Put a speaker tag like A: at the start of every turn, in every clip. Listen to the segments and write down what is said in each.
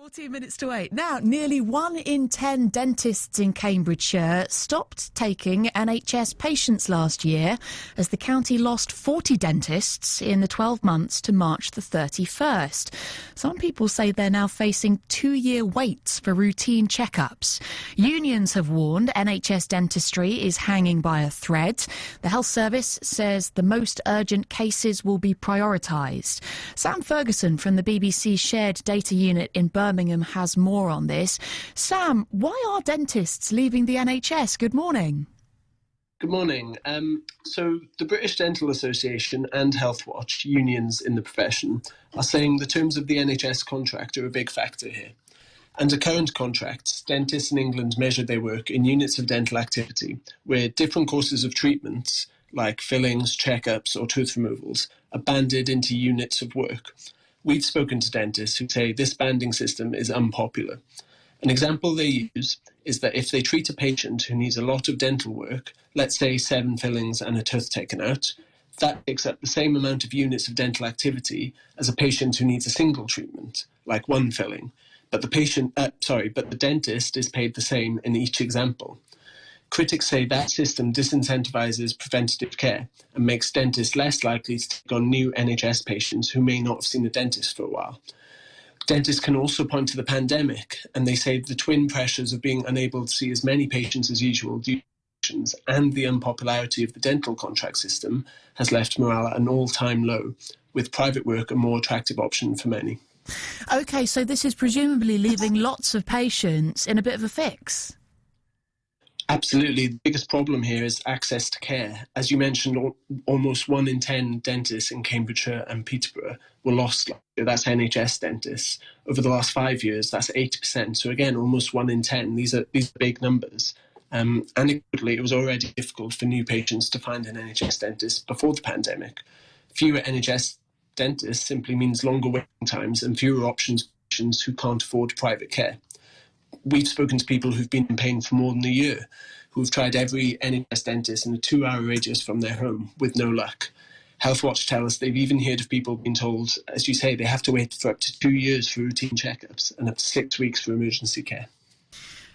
A: 14 minutes to 8. Now, nearly 1 in 10 dentists in Cambridgeshire stopped taking NHS patients last year as the county lost 40 dentists in the 12 months to March the 31st. Some people say they're now facing 2-year waits for routine checkups. Unions have warned NHS dentistry is hanging by a thread. The health service says the most urgent cases will be prioritised. Sam Ferguson from the BBC Shared Data Unit in Birmingham has more on this. Sam, why are dentists leaving the NHS? Good morning.
B: Good morning. So the British Dental Association and Healthwatch, unions in the profession, are saying the terms of the NHS contract are a big factor here. Under current contracts, dentists in England measure their work in units of dental activity, where different courses of treatment, like fillings, checkups or tooth removals, are banded into units of work. We've spoken to dentists who say this banding system is unpopular. An example they use is that if they treat a patient who needs a lot of dental work, let's say 7 fillings and a tooth taken out, that takes up the same amount of units of dental activity as a patient who needs a single treatment, like 1 filling. But the dentist is paid the same in each example. Critics say that system disincentivises preventative care and makes dentists less likely to take on new NHS patients who may not have seen a dentist for a while. Dentists can also point to the pandemic, and they say the twin pressures of being unable to see as many patients as usual due to restrictions and the unpopularity of the dental contract system has left morale at an all-time low, with private work a more attractive option for many.
A: OK, so this is presumably leaving lots of patients in a bit of a fix.
B: Absolutely. The biggest problem here is access to care. As you mentioned, almost 1 in 10 dentists in Cambridgeshire and Peterborough were lost last year. That's NHS dentists. Over the last 5 years, that's 80%. So again, almost 1 in 10. These are big numbers. Anecdotally, it was already difficult for new patients to find an NHS dentist before the pandemic. Fewer NHS dentists simply means longer waiting times and fewer options for patients who can't afford private care. We've spoken to people who've been in pain for more than a year, who've tried every NHS dentist in a 2-hour radius from their home with no luck. Healthwatch tell us they've even heard of people being told, as you say, they have to wait for up to 2 years for routine checkups and up to 6 weeks for emergency care.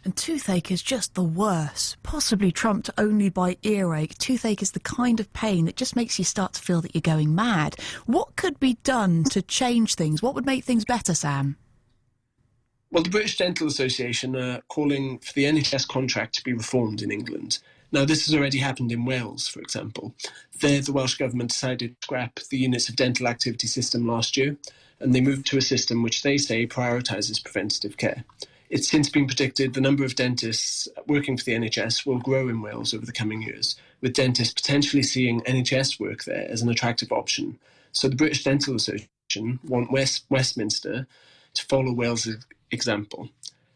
A: And toothache is just the worst, possibly trumped only by earache. Toothache is the kind of pain that just makes you start to feel that you're going mad. What could be done to change things? What would make things better, Sam?
B: Well, the British Dental Association are calling for the NHS contract to be reformed in England. Now, this has already happened in Wales, for example. There, the Welsh Government decided to scrap the units of dental activity system last year, and they moved to a system which they say prioritises preventative care. It's since been predicted the number of dentists working for the NHS will grow in Wales over the coming years, with dentists potentially seeing NHS work there as an attractive option. So the British Dental Association want Westminster to follow Wales' example.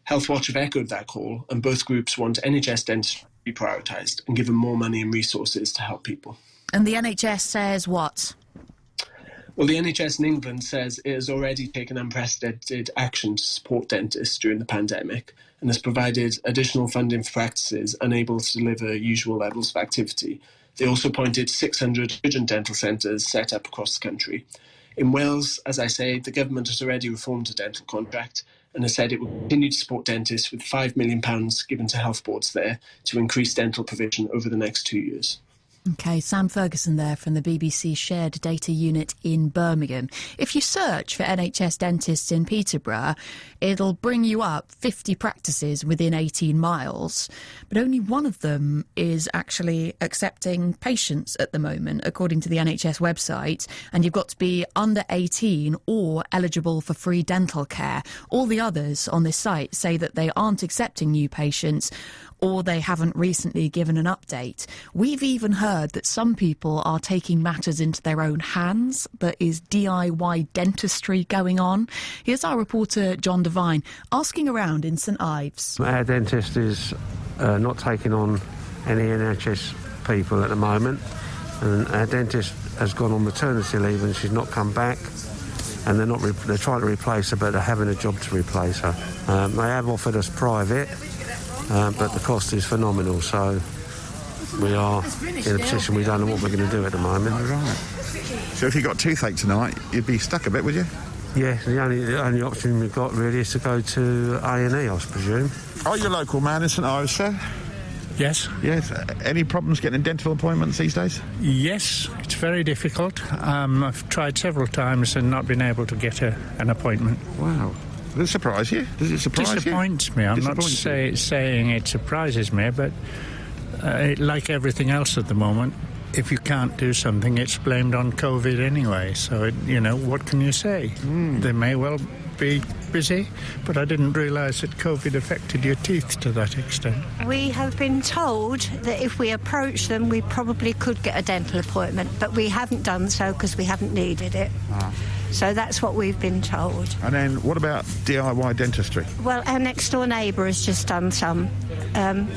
B: Healthwatch have echoed that call, and both groups want NHS dentistry to be prioritised and given more money and resources to help people.
A: And the NHS says what?
B: Well, the NHS in England says it has already taken unprecedented action to support dentists during the pandemic and has provided additional funding for practices unable to deliver usual levels of activity. They also appointed 600 urgent dental centres set up across the country. In Wales, as I say, the government has already reformed the dental contract and has said it will continue to support dentists with £5 million given to health boards there to increase dental provision over the next 2 years.
A: OK, Sam Ferguson there from the BBC Shared Data Unit in Birmingham. If you search for NHS dentists in Peterborough, it'll bring you up 50 practices within 18 miles, but only one of them is actually accepting patients at the moment, according to the NHS website, and you've got to be under 18 or eligible for free dental care. All the others on this site say that they aren't accepting new patients or they haven't recently given an update. We've even heard that some people are taking matters into their own hands. There is DIY dentistry going on. Here's our reporter John Devine asking around in St Ives.
C: Our dentist is not taking on any NHS people at the moment, and our dentist has gone on maternity leave and she's not come back, and they're trying to replace her, but they're having a job to replace her. They have offered us private, but the cost is phenomenal, so we are in a position we don't know what we're going to do at the moment.
D: Right. So if you got toothache tonight, you'd be stuck a bit, would you?
C: Yeah, the only option we've got really is to go to A&E, I presume.
D: Are you a local man in St Ives, sir?
E: Yes.
D: Yes. Any problems getting dental appointments these days?
E: Yes, it's very difficult. I've tried several times and not been able to get an appointment.
D: Wow. Does it surprise you? Does it surprise you?
E: Disappoints me. I'm not saying it surprises me, but like everything else at the moment, if you can't do something, it's blamed on COVID anyway. So, what can you say? They may well be busy, but I didn't realise that COVID affected your teeth to that extent.
F: We have been told that if we approach them, we probably could get a dental appointment, but we haven't done so because we haven't needed it. So that's what we've been told.
D: And then what about DIY dentistry?
F: Well, our next door neighbour has just done some.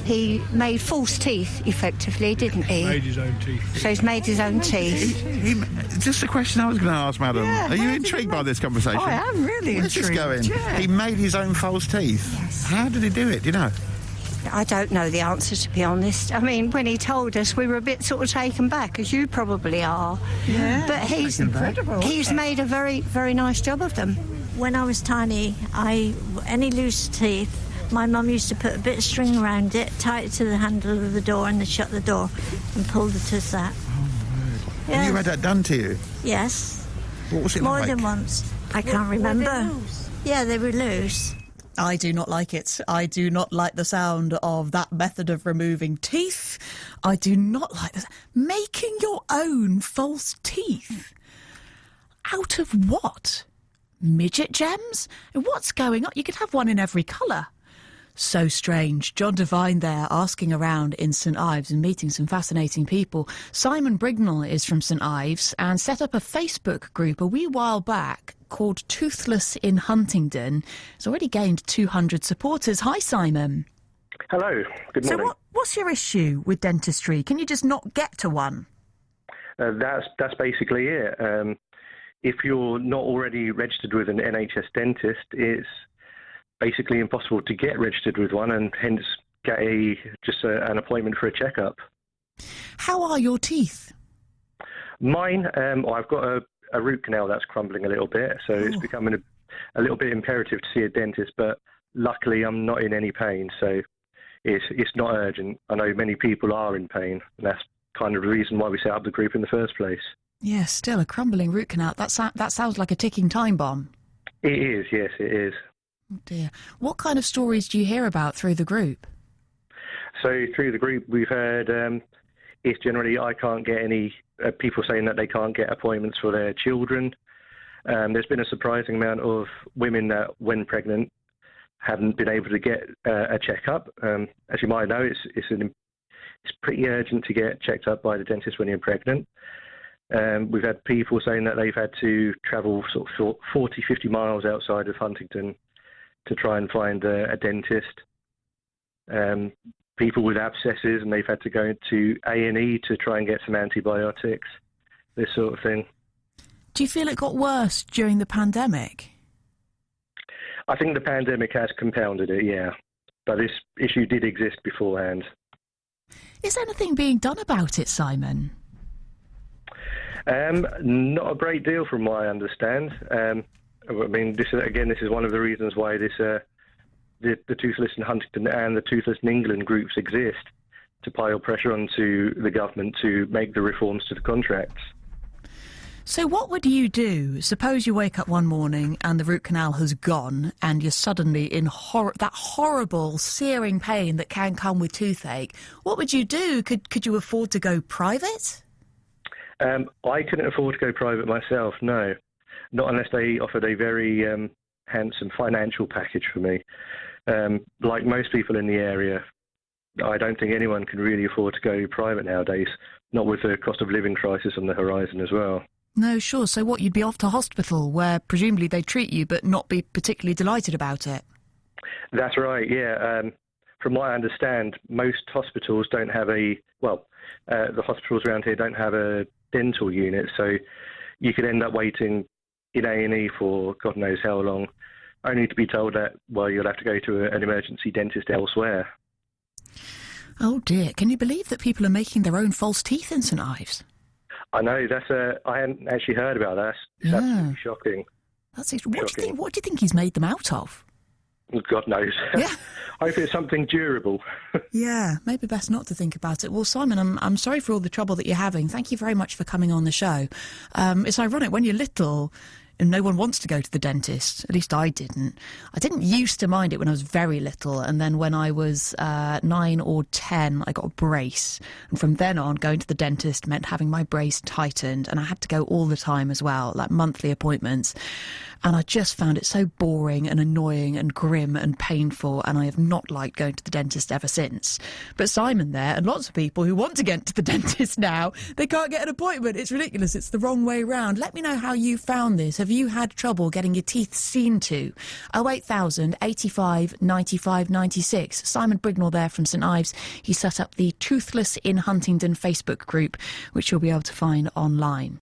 F: He made false teeth, effectively, didn't he?
E: Made his own teeth.
F: So he's made his own teeth.
D: Just a question I was going to ask, madam.
F: Yeah,
D: Are you intrigued by this conversation?
F: I am really
D: Where's
F: intrigued.
D: this going?
F: Yeah.
D: He made his own false teeth.
F: Yes.
D: How did he do it? Do you know?
F: I don't know the answer, to be honest. I mean, when he told us, we were a bit sort of taken back, as you probably are.
G: Yeah,
F: but he's made a very, very nice job of them.
G: When I was tiny, any loose teeth, my mum used to put a bit of string around it, tie it to the handle of the door and then shut the door and pull the tooth out.
D: Yes. And you had that done to you?
G: Yes.
D: What was it
G: More
D: like?
G: than once. I can't remember. Yeah, they were loose.
A: I do not like it. I do not like the sound of that method of removing teeth. I do not like this. Making your own false teeth. Out of what? Midget gems? What's going on? You could have one in every colour. So strange. John Devine there asking around in St Ives and meeting some fascinating people. Simon Brignell is from St Ives and set up a Facebook group a wee while back called Toothless in Huntingdon. It's already gained 200 supporters. Hi, Simon.
H: Hello. Good morning.
A: So what's your issue with dentistry? Can you just not get to one?
H: That's basically it. If you're not already registered with an NHS dentist, it's basically impossible to get registered with one and hence get an appointment for a checkup.
A: How are your teeth?
H: Mine, I've got a root canal that's crumbling a little bit, so it's becoming a little bit imperative to see a dentist, but luckily I'm not in any pain, so it's not urgent. I know many people are in pain, and that's kind of the reason why we set up the group in the first place.
A: Yeah, still a crumbling root canal. That sounds like a ticking time bomb.
H: It is, yes, it is.
A: Oh dear. What kind of stories do you hear about through the group?
H: So through the group we've heard it's generally I can't get any people saying that they can't get appointments for their children. There's been a surprising amount of women that when pregnant haven't been able to get a checkup. As you might know, it's pretty urgent to get checked up by the dentist when you're pregnant. We've had people saying that they've had to travel sort of 40, 50 miles outside of Huntingdon to try and find a dentist. People with abscesses and they've had to go to A&E to try and get some antibiotics, this sort of thing.
A: Do you feel it got worse during the pandemic?
H: I think the pandemic has compounded it, yeah. But this issue did exist beforehand.
A: Is anything being done about it, Simon?
H: Not a great deal from what I understand. I mean, this is one of the reasons why the Toothless in Huntingdon and the Toothless in England groups exist, to pile pressure onto the government to make the reforms to the contracts.
A: So what would you do? Suppose you wake up one morning and the root canal has gone and you're suddenly in that horrible searing pain that can come with toothache. What would you do? Could you afford to go private?
H: I couldn't afford to go private myself, no. Not unless they offered a very handsome financial package for me. Like most people in the area, I don't think anyone can really afford to go private nowadays, not with the cost of living crisis on the horizon as well.
A: No, sure. So what, you'd be off to hospital where presumably they treat you but not be particularly delighted about it?
H: That's right, yeah. From what I understand, most hospitals don't have the hospitals around here don't have a dental unit, so you could end up waiting in A&E for God knows how long, only to be told that, well, you'll have to go to an emergency dentist elsewhere.
A: Oh dear, can you believe that people are making their own false teeth in St Ives?
H: I know, I hadn't actually heard about that. That's absolutely shocking.
A: What do you think he's made them out of?
H: God knows.
A: Yeah.
H: Hopefully it's something durable.
A: Yeah, maybe best not to think about it. Well, Simon, I'm sorry for all the trouble that you're having. Thank you very much for coming on the show. It's ironic, when you're little and no one wants to go to the dentist. At least I didn't. I didn't used to mind it when I was very little, and then when I was 9 or 10, I got a brace. And from then on, going to the dentist meant having my brace tightened, and I had to go all the time as well, like monthly appointments. And I just found it so boring and annoying and grim and painful, and I have not liked going to the dentist ever since. But Simon there, and lots of people who want to get to the dentist now, they can't get an appointment. It's ridiculous. It's the wrong way round. Let me know how you found this. Have you had trouble getting your teeth seen to? 08000 85 95 96. Simon Brignell there from St Ives. He set up the Toothless in Huntingdon Facebook group, which you'll be able to find online.